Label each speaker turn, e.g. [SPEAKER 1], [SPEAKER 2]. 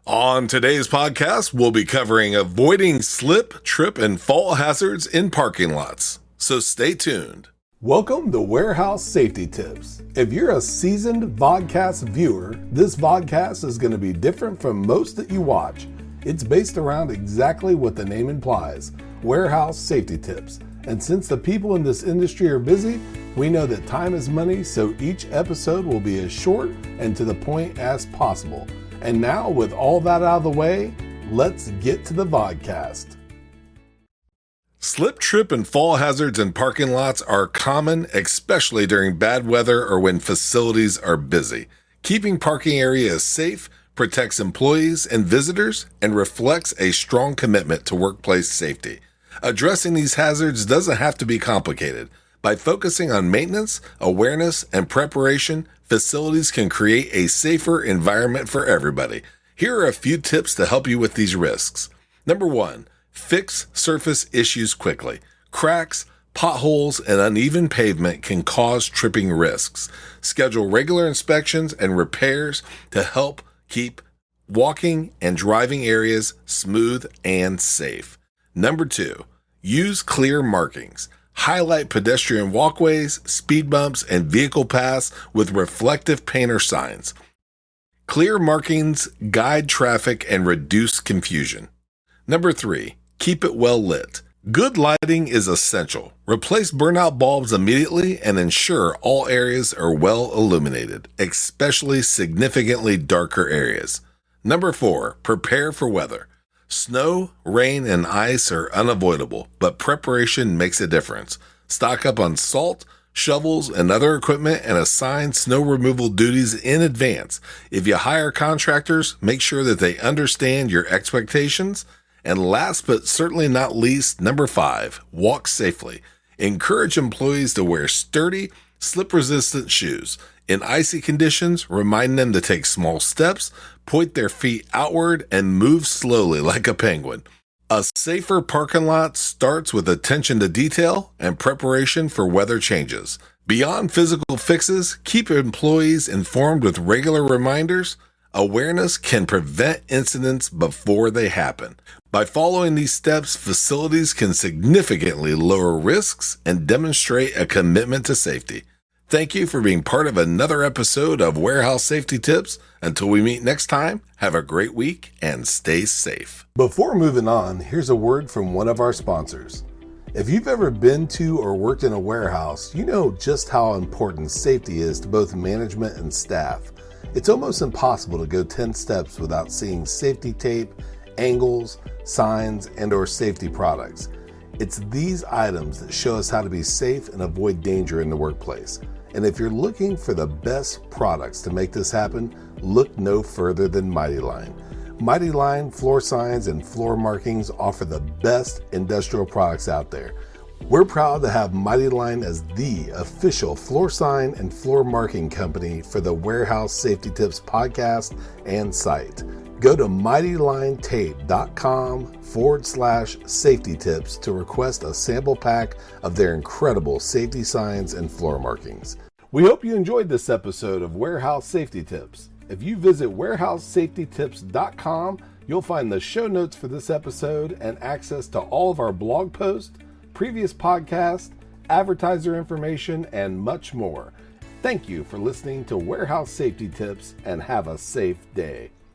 [SPEAKER 1] On today's podcast, we'll be covering avoiding slip, trip, and fall hazards in parking lots. So stay tuned.
[SPEAKER 2] Welcome to Warehouse Safety Tips. If you're a seasoned vodcast viewer, this vodcast is going to be different from most that you watch. It's based around exactly what the name implies, warehouse safety tips. And since the people in this industry are busy, we know that time is money, so each episode will be as short and to the point as possible. And now, with all that out of the way, let's get to the vodcast.
[SPEAKER 1] Slip, trip, and fall hazards in parking lots are common, especially during bad weather or when facilities are busy. Keeping parking areas safe protects employees and visitors and reflects a strong commitment to workplace safety. Addressing these hazards doesn't have to be complicated. By focusing on maintenance, awareness, and preparation, facilities can create a safer environment for everybody. Here are a few tips to help you with these risks. Number 1, fix surface issues quickly. Cracks, potholes, and uneven pavement can cause tripping risks. Schedule regular inspections and repairs to help keep walking and driving areas smooth and safe. Number 2, use clear markings. Highlight pedestrian walkways, speed bumps, and vehicle paths with reflective painter signs. Clear markings guide traffic and reduce confusion. Number 3, keep it well lit. Good lighting is essential. Replace burnout bulbs immediately and ensure all areas are well illuminated, especially significantly darker areas. Number 4, prepare for weather. Snow, rain, and ice are unavoidable, but preparation makes a difference. Stock up on salt, shovels, and other equipment and assign snow removal duties in advance. If you hire contractors, make sure that they understand your expectations. And last but certainly not least, number 5, walk safely. Encourage employees to wear sturdy, slip-resistant shoes. In icy conditions, remind them to take small steps, point their feet outward, and move slowly like a penguin. A safer parking lot starts with attention to detail and preparation for weather changes. Beyond physical fixes, keep employees informed with regular reminders. Awareness can prevent incidents before they happen. By following these steps, facilities can significantly lower risks and demonstrate a commitment to safety. Thank you for being part of another episode of Warehouse Safety Tips. Until we meet next time, have a great week and stay safe.
[SPEAKER 2] Before moving on, here's a word from one of our sponsors. If you've ever been to or worked in a warehouse, you know just how important safety is to both management and staff. It's almost impossible to go 10 steps without seeing safety tape, angles, signs, and/or safety products. It's these items that show us how to be safe and avoid danger in the workplace. And if you're looking for the best products to make this happen, look no further than Mighty Line. Mighty Line floor signs and floor markings offer the best industrial products out there. We're proud to have Mighty Line as the official floor sign and floor marking company for the Warehouse Safety Tips podcast and site. Go to mightylinetape.com/safety tips to request a sample pack of their incredible safety signs and floor markings. We hope you enjoyed this episode of Warehouse Safety Tips. If you visit warehousesafetytips.com, you'll find the show notes for this episode and access to all of our blog posts, previous podcasts, advertiser information, and much more. Thank you for listening to Warehouse Safety Tips and have a safe day.